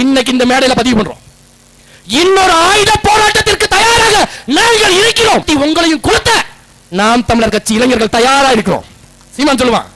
இன்னைக்கு இந்த மேடையில பதிவு பண்றோம். இன்னொரு ஆயுத போராட்டத்திற்கு தயாராக நாங்கள் இருக்கிறோம். உங்களையும் கொடுத்த நாம் தமிழர் கட்சி இளைஞர்கள் தயாரா இருக்கிறோம். சீமான் சொல்லுவான்,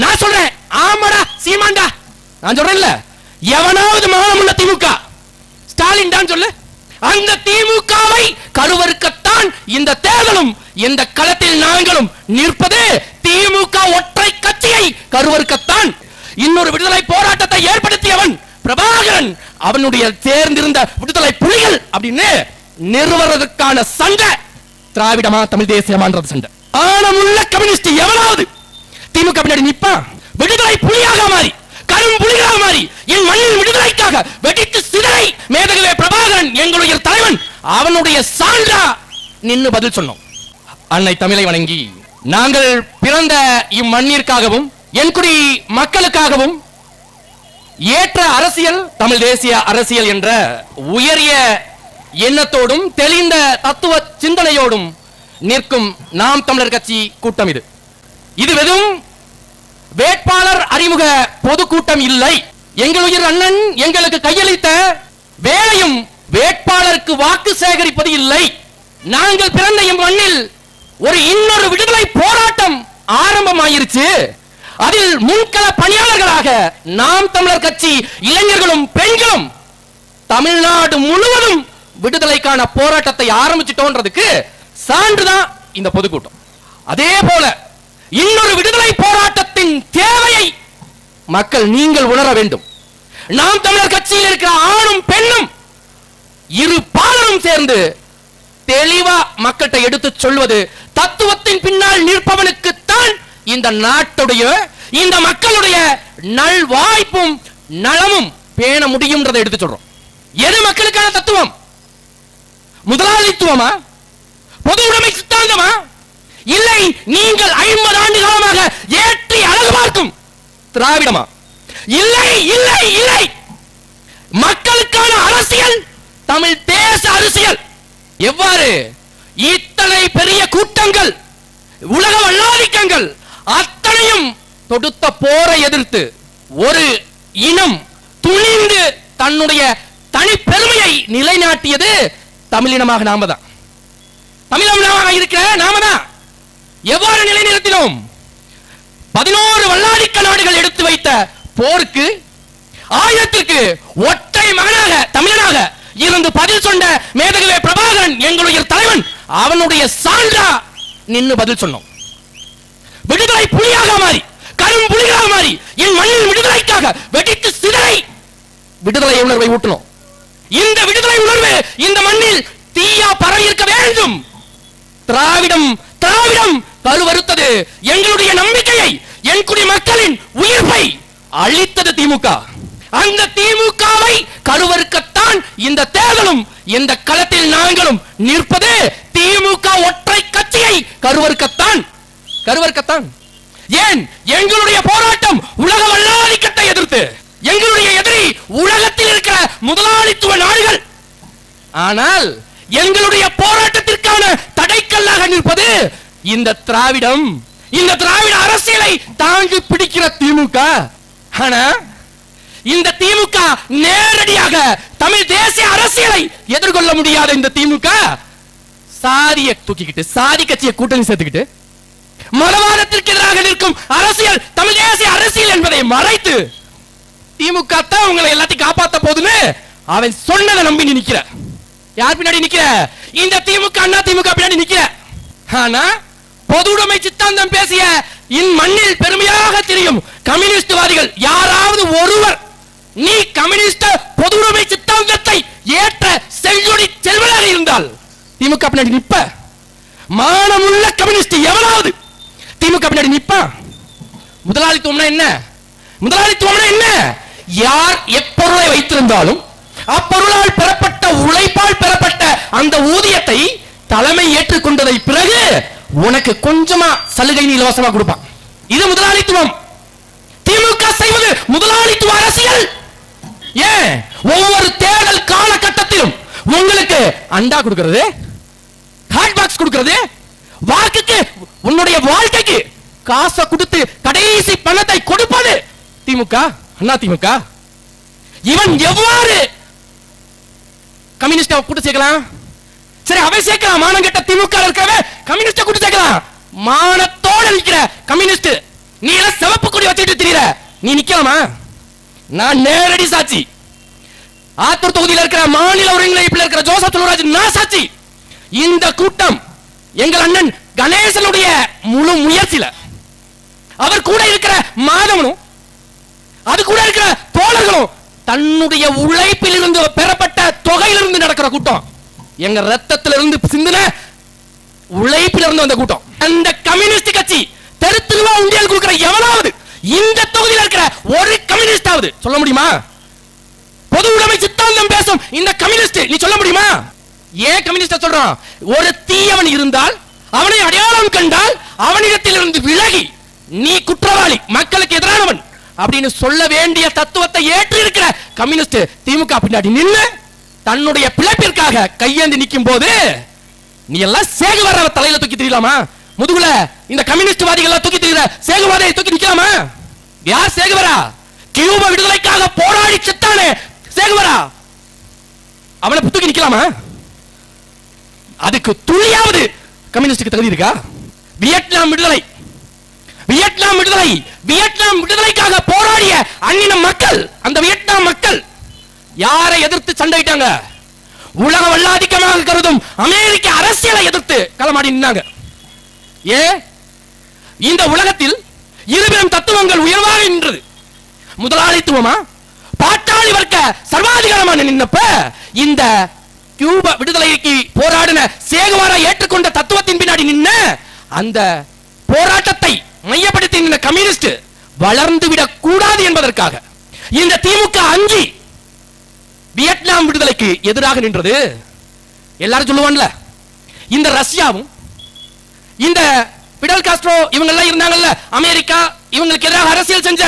நான் சொல்றேன் ஆமாடா சீமான்டா, நான் சொல்றேன் இல்ல, எவனாவது மானமுள்ள திமுக ஸ்டாலின் தான் சொல்லு. அந்த திமுகவை கருவறுக்கத்தான் இந்த தேர்தலும் இந்த களத்தில் நாங்களும் நிற்பது. திமுக ஒற்றை கட்சியை கருவறுக்கத்தான். இன்னொரு விடுதலை போராட்டத்தை ஏற்படுத்தியவன் பிரபாகரன், அவனுடைய தேர்ந்திருந்த விடுதலை புலிகள் அப்படின்னு நிறுவனத்துக்கான சண்டை திராவிடமா தமிழ் தேசியமான்றது சண்டை. ஆனமுள்ள கம்யூனிஸ்ட் எவனாவது திமுக பின்னாடி நிப்பான், விடுதலை புலியாக மாறி கரும் புலிகளாக மாறி என் மண்ணின் விடுதலைக்காக வெடித்து சிதறை மேதகவே பிரபாகரன் எங்களுடைய தலைவன், அவனுடைய சான்றா நின்னு பதில் சொன்னோம். அன்னை தமிழை வணங்கி நாங்கள் பிறந்த இம்மண்ணிற்காகவும் என்குடி மக்களுக்காகவும் ஏற்ற அரசியல் தமிழ் தேசிய அரசியல் என்ற உயரிய எண்ணத்தோடும் தெளிந்த தத்துவ சிந்தனையோடும் நிற்கும் நாம் தமிழர் கட்சி கூட்டம் இது. இது வெறும் வேட்பாளர் அறிமுக பொதுக்கூட்டம் இல்லை. எங்களுடைய அண்ணன் எங்களுக்கு கையளித்த வேலையும் வேட்பாளருக்கு வாக்கு சேகரிப்பது இல்லை. நாங்கள் பிறந்த மண்ணில் ஒரு இன்னொரு விடுதலை போராட்டம் ஆரம்பமாயிருச்சு. அதில் முன்கள பணியாளர்களாக நாம் தமிழர் கட்சி இளைஞர்களும் பெண்களும் தமிழ்நாடு முழுவதும் விடுதலைக்கான போராட்டத்தை ஆரம்பிச்சிட்டோன்றதுக்கு சான்றுதான் இந்த பொதுக்கூட்டம். அதே போல இன்னொரு விடுதலை போராட்டத்தின் தேவையை மக்கள் நீங்கள் உணர வேண்டும். நாம் தமிழர் கட்சியில் இருக்கிற ஆணும் பெண்ணும் இரு பாலரும் சேர்ந்து தெளிவா மக்கள்கிட்ட எடுத்து சொல்வது, தத்துவத்தின் பின்னால் நிற்பவனுக்குத்தான் இந்த நாட்டுடைய இந்த மக்களுடைய நல்வாய்ப்பும் நலமும் பேண முடியும்ன்றதை எடுத்து சொல்றோம். எது மக்களுக்கான தத்துவம்? முதலாளித்துவமா? பொது உடைமை சித்தாந்தமா? இல்லை, நீங்கள் 50 ஆண்டு காலமாக ஏற்றி அழகு பார்க்கும் திராவிடமா? இல்லை இல்லை இல்லை, மக்களுக்கான அரசியல் தமிழ் தேச அரசியல். எவ்வாறு இத்தனை பெரிய கூட்டங்கள், உலக வல்லாதிக்கங்கள் அத்தனையும் தொடுத்த போரை எதிர்த்து ஒரு இனம் துணிந்து தன்னுடைய தனி பெருமையை நிலைநாட்டியது தமிழினமாக நாம தான். தமிழினமாக இருக்கிற நாம தான். எவ்வாறு நிலைநிறுத்தினோம்? 11 வல்லாதிக்க நாடுகள் எடுத்து வைத்த போருக்கு ஆயுதத்திற்கு ஒற்றை மகனாக தமிழனாக இருந்து பதில் சொன்ன மேதகவே பிரபாகரன் எங்களுடைய தலைவன், அவனுடைய சான்றா நின்னு பதில் சொன்னோம். விடுதலை புலியாக மாறி கரும் புலிகளாக மாறி என் மண்ணின் விடுதலைக்காக வெடித்து சிதறை விடுதலை உணர்வை ஊட்டணும். இந்த விடுதலை உணர்வு இந்த மண்ணில் தீயா பரவி இருக்க வேண்டும். திராவிடம் திராவிடம் கருவறுத்தது எங்களுடைய நம்பிக்கையை, என் குடி மக்களின் உயிர்ப்பை அழித்தது திமுக. அந்த திமுகவை கருவறுக்கத்தான் இந்த தேர்தலும் இந்த களத்தில் நாங்களும் நிற்பது. திமுக ஒற்றை கட்சியை கருவறுக்கத்தான். ஏன் எங்களுடைய போராட்டம் உலக வல்லாதிக்கத்தை எதிர்த்து, எங்களுடைய எதிரி உலகத்தில் இருக்கிற முதலாளித்துவ நாடுகள். ஆனால் எங்களுடைய போராட்டத்திற்கான தடைக்கல்லாக நிற்பது இந்த திராவிடம், இந்த திராவிட அரசியலை தாங்கி பிடிக்கிற திமுக. ஆனா இந்த திமுக நேரடியாக தமிழ் தேசிய அரசியலை எதிர்கொள்ள முடியாத இந்த திமுக சாதியை தூக்கிக்கிட்டு, சாதி கட்சியை கூட்டணி சேர்த்துக்கிட்டு, மதவாதத்திற்கு எதிராக நிற்கும் அரசியல் தமிழ் தேசிய அரசியல் என்பதை மறைத்து திமுக தான் உங்களை எல்லாத்தையும் காப்பாத்த போதுன்னு அவன் சொன்னதை நம்பி நிக்கிற. யார் பின்னாடி நிக்கிற? இந்த திமுக அண்ணா திமுக பின்னாடி நிக்கிற. ஆனா பொது உடைமை சித்தாந்தம் பேசிய இம்மண்ணில் பெருமையாக தெரியும் கம்யூனிஸ்ட்வாதிகள் யாராவது ஒருவர், நீ கம்யூனிஸ்ட் பொது உடைமை சித்தாந்தத்தை ஏற்ற செல்லுடி செல்வனாக இருந்தால் திமுக பின்னாடி நிப்ப? மானமுள்ள கம்யூனிஸ்ட் எவனாவது திமுக பின்னாடி நிப்பா? முதலாளித்துவம்னா என்ன? முதலாளித்துவம்னா என்ன? யார் எப்பொருளை வைத்திருந்தாலும் அப்பொருளால் பெறப்பட்ட உழைப்பால் பெறப்பட்ட அந்த ஊதியத்தை தலைமை ஏற்றுக்கொண்டதை பிறகு உனக்கு கொஞ்சமா சலுகை இலவசமா கொடுப்பான். இது முதலாளித்துவம். திமுக செய்வது முதலாளித்துவ அரசியல். ஏன் ஒவ்வொரு தேர்தல் காலகட்டத்திலும் உங்களுக்கு அண்டா கொடுக்கிறது, ஹாட் பாக்ஸ் கொடுக்கிறது, வாக்குக்கு உன்னுடைய வாழ்க்கைக்கு காசை கொடுத்து கடைசி பணத்தை கொடுப்பது திமுக, அண்ணா திமுக. இவன் எவ்வாறு கம்யூனிஸ்ட கூட்டு சேர்க்கலாம்? சரி, அவை சேர்க்கலாம். மானம் கெட்ட திமுக இருக்கவே கம்யூனிஸ்ட கூட்டு சேர்க்கலாம். மானத்தோட நிக்கிற கம்யூனிஸ்ட் நீ எல்லாம் சிவப்பு கொடி வச்சுட்டு திரியற, நீ நிக்கலாமா? நான் நேரடி சாட்சி. ஆத்தூர் தொகுதியில் இருக்கிற மாநில ஒருங்கிணைப்பில் இருக்கிற ஜோசப் துளராஜ் நான் சாட்சி. இந்த கூட்டம் எங்கள் அண்ணன் கணேசனுடைய முழு முயற்சியில, அவர் கூட இருக்கிற மாதவனும் அது கூட இருக்கிற தோழர்களும் தன்னுடைய உழைப்பில் இருந்து பெறப்பட்ட தொகையிலிருந்து நடக்கிற கூட்டம். எங்க ரத்தத்திலிருந்து சிந்தின உழைப்பில் இருந்து வந்த கூட்டம். அந்த கம்யூனிஸ்ட் கட்சி தெருத்துவா உண்டியல் கொடுக்கிற எவனாவது இந்த தொகுதியில் இருக்கிற ஒரு கம்யூனிஸ்டாவது சொல்ல முடியுமா? பொது உடைமை சித்தாந்தம் பேசும் இந்த கம்யூனிஸ்ட் நீ சொல்ல முடியுமா? ஏன் கம்யூனிஸ்ட் சொல்றான்? ஒரு தீயவன் இருந்தால் அவனை அடையாளம் கண்டால் அவனிடத்தில் இருந்து விலகி நீ குற்றவாளி, மக்களுக்கு எதிரானவன் அப்படின்னு சொல்ல வேண்டிய தத்துவத்தை ஏற்று இருக்கிற கம்யூனிஸ்ட் திமுக பின்னாடி நின்று தன்னுடைய பிழைப்பிற்காக கையேந்தி நிற்கும் போது நீ எல்லாம் சேகுவார தலையில தூக்கி தெரியலாமா? முதுகுல இந்த கம்யூனிஸ்ட் வாதிகள் தூக்கி தெரியற சேகுவாரை தூக்கி நிக்கலாமா? யார் சேகுவாரா? கியூபா விடுதலைக்காக போராடி செத்தானே சேகுவாரா, அவனை தூக்கி நிக்கலாமா? அதுக்கு துளியாவது கம்யூனிஸ்டுக்கு தகுதி இருக்கா? வியட்நாம் விடுதலை, வியட்நாம் விடுதலை, வியட்நாம் விடுதலைக்காக போராடிய அந்நிய மக்கள், அந்த வியட்நாம் மக்கள் யாரை எதிர்த்து சண்டையிட்டாங்க? உலக வல்லாதிக்கமாக கருதும் அமெரிக்க அரசியலை எதிர்த்து களமாடி நின்னாங்க. ஏ, இந்த உலகத்தில் இருபெரும் தத்துவங்கள் உயர்வாக நின்றது. முதலாளித்துவமா பாட்டாளி வர்க்க சர்வாதிகாரமா நின்னப்ப இந்த கியூபா விடுதலைக்கு போராடின சேகுவாரா ஏற்றுக்கொண்ட தத்துவத்தின் பின்னாடி நின்ன அந்த போராட்டத்தை மையப்படுத்தி நின்ற கம்யூனிஸ்ட் வளர்ந்து விடக் கூடாது என்பதற்காக இந்த திமுக அஞ்சி வியட்நாம் விடுதலைக்கு எதிராக நின்றது. எல்லாரும் சொல்லுவான்ல, இந்த ரஷ்யாவும் இந்த பிடல் காஸ்ட்ரோ இவங்க எல்லாம் இருந்தாங்கல்ல, அமெரிக்கா இவங்களுக்கு எதிராக அரசியல் செஞ்ச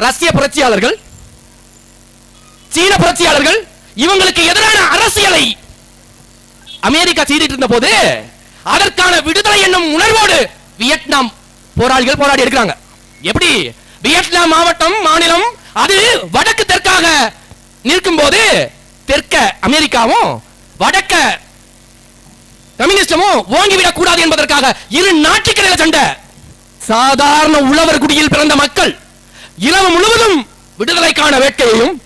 ரஷ்ய புரட்சியாளர்கள், சீன புரட்சியாளர்கள், இவங்களுக்கு எதிரான அரசியலை அமெரிக்கா செய்துட்டு இருந்த போது அதற்கான விடுதலை என்னும் உணர்வோடு வியட்நாம் போராளிகள் போராடி இருக்கிறாங்க. எப்படி? வியட்நாம் மாவட்டம் மாநிலம் அது வடக்கு தெற்காக நிற்கும் போது தெற்க அமெரிக்காவும் வடக்க கம்யூனிஸ்டமும் ஓங்கிவிடக் கூடாது என்பதற்காக இரு நாட்டுக்கிடையில சண்டை. சாதாரண உழவர் குடியில் பிறந்த மக்கள் இரவு முழுவதும் விடுதலைக்கான வேட்கையையும்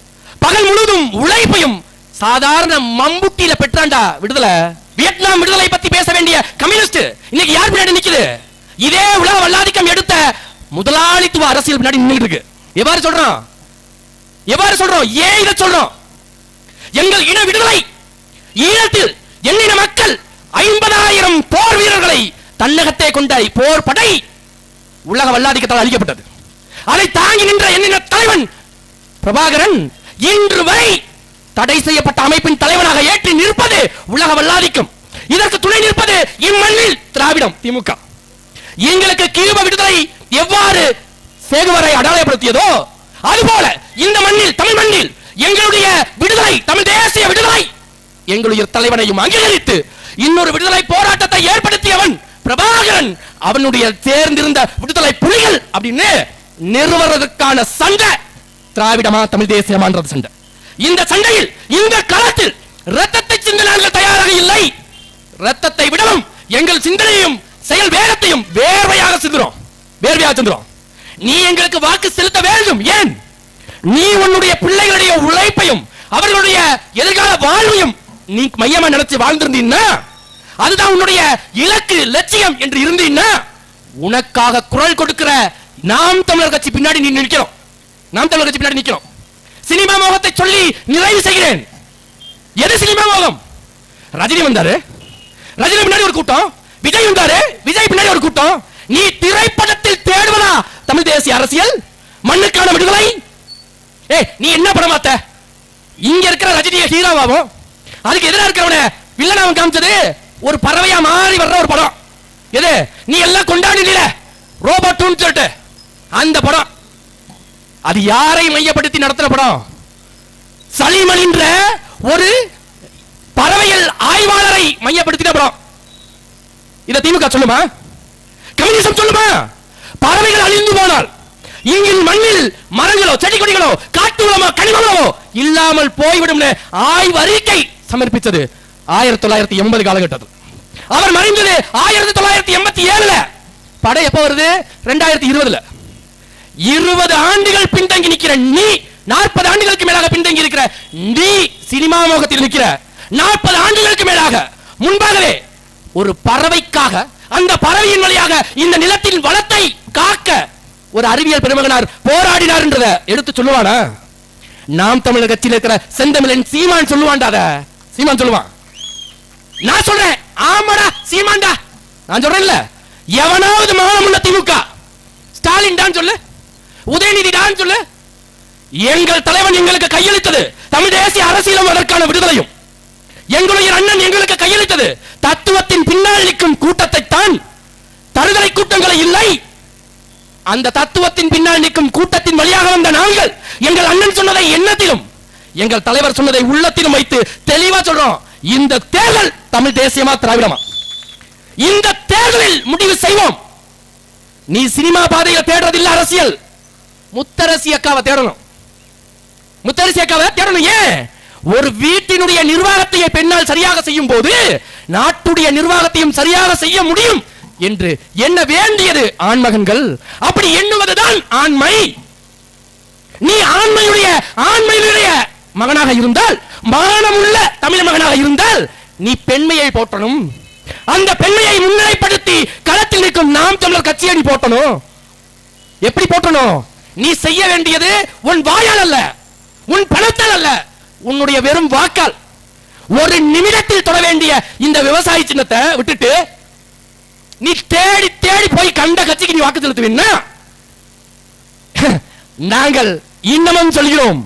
பகல் முழுவதும் உழைப்பையும் சாதாரண மம்புட்டியில பெற்றாண்டா விடுதலை. வியட்நாம் விடுதலை பத்தி பேச வேண்டிய கம்யூனிஸ்ட் இன்னைக்கு யார் பின்னாடி நிக்குது? இதே உலக வல்லாதிக்கம் எடுத்த முதலாளித்துவ அரசியல் பின்னாடி நின்னுட்டு இருக்கு. எவ்வாறு சொல்றோம்? எவ்வாறு சொல்றோம்? ஏன் இதை சொல்றோம்? எங்கள் இன விடுதலை, ஈழத்தில் எண்ணின மக்கள் 50,000 போர் வீரர்களை தன்னகத்தே கொண்ட போர் படை உலக வல்லாதிக்கத்தால் அழிக்கப்பட்டது. அதை தாங்கி நின்ற எண்ணின தலைவன் பிரபாகரன் இன்று வரை தடை செய்யப்பட்ட அமைப்பின் தலைவனாக ஏற்றி நிற்பது உலக வல்லாதிக்கம். இதற்கு துணை நிற்பது இம்மண்ணில் திராவிடம் திமுக. எங்களுக்கு கியூபா விடுதலை எவ்வாறு சேகுவாரை அடையாளப்படுத்தியதோ அதுபோல இந்த மண்ணில், தமிழ் மண்ணில் எங்களுடைய விடுதலை, தமிழ் தேசிய விடுதலை, எங்களுடைய தலைவனையும் அங்கீகரித்து இன்னொரு விடுதலை போராட்டத்தை ஏற்படுத்தியவன் பிரபாகரன். அவனுடைய தேர்ந்திருந்த விடுதலை புலிகள் அப்படின்னு நிறுவனதற்கான சண்டை திராவிடமா தமிழ் தேசியமான்றது சண்டை. இந்த சண்டையில், இந்த களத்தில் ரத்தத்தை சிந்த நாங்கள் தயாராக இல்லை. ரத்தத்தை விடவும் எங்கள் சிந்தனையும் செயல் வேகத்தையும் வேர்வையாக சிந்துறோம், வேர்வையாக சிந்துறோம். நீ எங்களுக்கு வாக்கு செலுத்த வேண்டும். ஏன்? நீ உன்னுடைய பிள்ளைகளுடைய உழைப்பையும் அவர்களுடைய எதிர்கால வாழ்வையும் நீ மையமா நினைச்சு வாழ்ந்திருந்தீன்னா, அதுதான் உன்னுடைய இலக்கு, லட்சியம் என்று இருந்தீன்னா, உனக்காக குரல் கொடுக்கிற நாம் தமிழர் கட்சி பின்னாடி நீ நிற்கிறோம். நாம் தமிழர் கட்சி பின்னாடி நிற்கிறோம். சினிமா மோகத்தை சொல்லி நிறைவு செய்கிறேன். எது சினிமா மோகம்? ரஜினி வந்தாரு, ரஜினி பின்னாடி ஒரு கூட்டம். விஜய் வந்தாரு, விஜய் பின்னாடி ஒரு கூட்டம். நீ திரைப்படத்தில் தேடுவதா தமிழ் தேசிய அரசியல், மண்ணுக்கான விடுதலை? நீ என்ன படம் பார்த்த? இங்க இருக்கிற ரஜினியை ஹீரோவாவும் அதுக்கு எதிராக இருக்கிறவன வில்லனாவும் காமிச்சது ஒரு பறவையா மாறி வர்ற ஒரு படம். எது? நீ எல்லாம் கொண்டாடினீல ரோபோட்னு சொல்லிட்டு அந்த படம். அது யாரை மையப்படுத்தி நடத்துற படம்? சலீமன் என்ற ஒரு பறவைகள் ஆய்வாளரை மையப்படுத்தின படம். இத திமுக சொல்லுமா? கம்யூனிசம் சொல்லுமா? பறவைகள் அழிந்து போனால் இங்கில் மண்ணில் மரங்களோ செடி கொடிகளோ காட்டு வளமோ கனிமங்களோ இல்லாமல் போய்விடும் ஆய்வு அறிக்கை சமர்ப்பித்தது 1980 காலகட்டத்தில். அவர் மறைந்தது 1987. படை எப்ப வருது? 2020. 20 ஆண்டுகள் பின்தங்கி நிற்கிற நீ, 40 ஆண்டுகளுக்கு மேலாக பின்தங்கி இருக்கிற நீ, சினிமா மோகத்தில் நிற்கிற 40 ஆண்டுகளுக்கு மேலாக முன்பாகவே ஒரு பறவைக்காக, அந்த பறவையின் வழியாக இந்த நிலத்தின் வளத்தை காக்க ஒரு அறிவியல் பெருமகனார் போராடினார் என்றதை எடுத்து சொல்லுவானா? நாம் தமிழர் கட்சியில் இருக்கிற செந்தமிழன் சீமான் சொல்லுவான்டா. சீமான் சொல்லுவான். நான் சொல்றேன், ஆமாடா சீமான்டா. நான் சொல்றேன்ல, எவனாவது மானமுள்ள திமுக ஸ்டாலின் தான் சொல்லு, உதயநிதி தான் சொல்லு. எங்கள் தலைவன் எங்களுக்கு கையளித்தது தமிழ் தேசிய அரசியலும் அதற்கான விடுதலையும். எங்களுடைய அண்ணன் எங்களுக்கு கையளித்தது தத்துவத்தின் பின்னால் நிற்கும் கூட்டத்தை தான், தருதலை கூட்டங்களை இல்லை. அந்த தத்துவத்தின் பின்னால் நிற்கும் கூட்டத்தின் வழியாக வந்த நாங்கள் எங்கள் அண்ணன் சொன்னதை எண்ணத்திலும் எங்கள் தலைவர் சொன்னதை உள்ளத்திலும் வைத்து தெளிவா சொல்றோம். இந்த தேர்தல் தமிழ் தேசியமா திராவிடமா, இந்த தேர்தலில் முடிவு செய்வோம். நீ சினிமா பாதையில் தேடுறதில்லை அரசியல். முத்தரசி அக்காவை தேடணும், முத்தரசி அக்காவை தேடணும். ஏன்? ஒரு வீட்டினுடைய நிர்வாகத்தை பெண்ணால் சரியாக செய்யும் போது நாட்டுடைய நிர்வாகத்தையும் சரியாக செய்ய முடியும் என்று எண்ண வேண்டியது ஆண்மகன்கள். அப்படி எண்ணுவதுதான் ஆண்மை. நீ ஆண்மையுடைய மகனாக இருந்தால், மானமுள்ள தமிழ் மகனாக இருந்தால் நீ பெண்மையை போற்றணும். அந்த பெண்மையை முன்னிலைப்படுத்தி களத்தில் நிற்கும் நாம் தமிழர் கட்சியை நீ போற்றணும். எப்படி போற்றணும்? நீ செய்ய வேண்டியது உன் வாயால் அல்ல, உன் பணத்தால் அல்ல, உன்னுடைய வெறும் வாக்கால். ஒரு நிமிடத்தில் தொட வேண்டிய இந்த விவசாய சின்னத்தை விட்டுட்டு நீ தேடி தேடி போய் கண்ட கட்சிக்கு நீ வாக்கு செலுத்துவீன்னா, நாங்கள் இன்னமும் சொல்கிறோம்,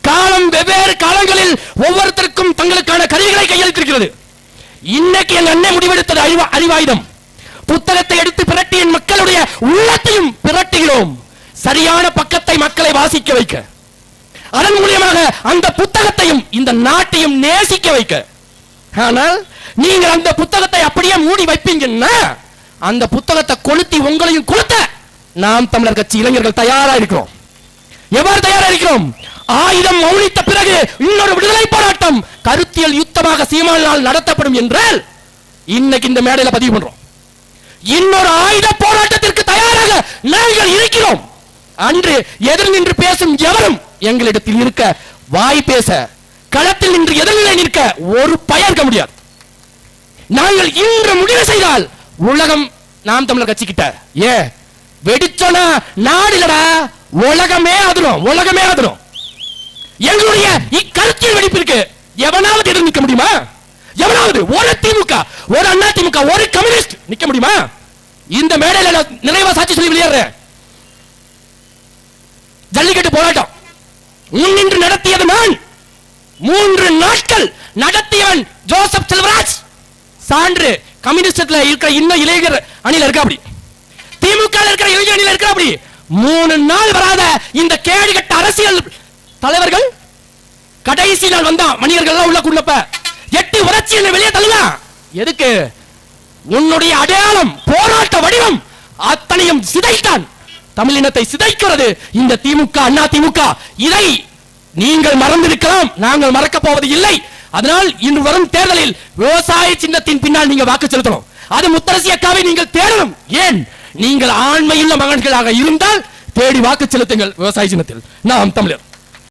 காலம் வெவ்வேறு காலங்களில் ஒவ்வொருத்தருக்கும் தங்களுக்கான கருவிகளை கையளித்திருக்கிறது. இன்னைக்கு எங்க அண்ணன் முடிவெடுத்தது அறிவாயுதம். புத்தகத்தை எடுத்து பிரட்டி என் மக்களுடைய உள்ளத்தையும் பிரட்டுகிறோம். சரியான பக்கத்தை மக்களை வாசிக்க வைக்க, அதன் மூலியமாக அந்த புத்தகத்தையும் இந்த நாட்டையும் நேசிக்க வைக்க. ஆனால் நீங்கள் அந்த புத்தகத்தை அப்படியே மூடி வைப்பீங்கன்னா அந்த புத்தகத்தை கொளுத்தி உங்களையும் கொளுத்த நாம் தமிழர் கட்சி இளைஞர்கள் தயாரா இருக்கிறோம். எவ்வாறு தயாரா இருக்கிறோம்? ஆயுதம் மௌனித்த பிறகு இன்னொரு விடுதலை போராட்டம் கருத்தியல் யுத்தமாக சீமானால் நடத்தப்படும் என்றால் இன்னைக்கு இந்த மேடையில பதிவு பண்றோம். இன்னொரு ஆயுத போராட்டத்திற்கு தயாராக நாங்கள் இருக்கிறோம். அன்று எதிர் நின்று பேசும் எவரும் எங்களிடத்தில் இருக்க, வாய் பேச, களத்தில் நின்று எதிர்நிலை நிற்க ஒரு பயர்க்க முடியாது. நாங்கள் இன்று முடிவு செய்தால் உலகம் நாம் தமிழர் கட்சி கிட்ட வெடிச்சோனா நாடுலடா உலகமே அதிரும், உலகமே அதிரும். எங்களுடைய இக்கருத்தியல் வெடிப்பிற்கு எவனாவது எதிர் நிற்க முடியுமா? எவனாவது? ஒரு திமுக, ஒரு அண்ணா திமுக, ஒரு கம்யூனிஸ்ட் நிற்க முடியுமா? இந்த மேடையில நிறைவா சாட்சி சொல்லி வெளியேறேன். ஜல்லிக்கட்டு போராட்டம் முன்னின்று நடத்தியது நான். 3 நாட்கள் நடத்தியவன் ஜோசப் செல்வராஜ். சான்று கம்யூனிஸ்ட்ல இருக்கிற இன்னும் இளைஞர் அணில இருக்க, அப்படி திமுக இருக்கிற இளைஞர் அணில இருக்க, அப்படி 3 நாள் வராத இந்த கேடுகட்ட அரசியல் தலைவர்கள் கடைசி நாள் வந்தா மணியர்கள் எல்லாம் உள்ள குள்ளப்ப 8 உரட்சியை வெளியே தள்ளலாம். எதுக்கு? உன்னுடைய அடையாளம், போராட்ட வடிவம் அத்தனையும் சிதைத்தான். தமிழினத்தை சிதைக்கிறது இந்த திமுக, அண்ணா திமுக. இதை நீங்கள் மறந்திருக்கலாம், நாங்கள் மறக்க போவது இல்லை. அதனால் இன்று வரும் தேர்தலில் விவசாய சின்னத்தின் பின்னால் நீங்க வாக்கு செலுத்தணும். அது முத்தரசி அக்காவை நீங்கள் தேடணும். ஏன்? நீங்கள் ஆண்மையுள்ள மகன்களாக இருந்தால் தேடி வாக்கு செலுத்துங்கள் விவசாய சின்னத்தில். நாம் தமிழர்.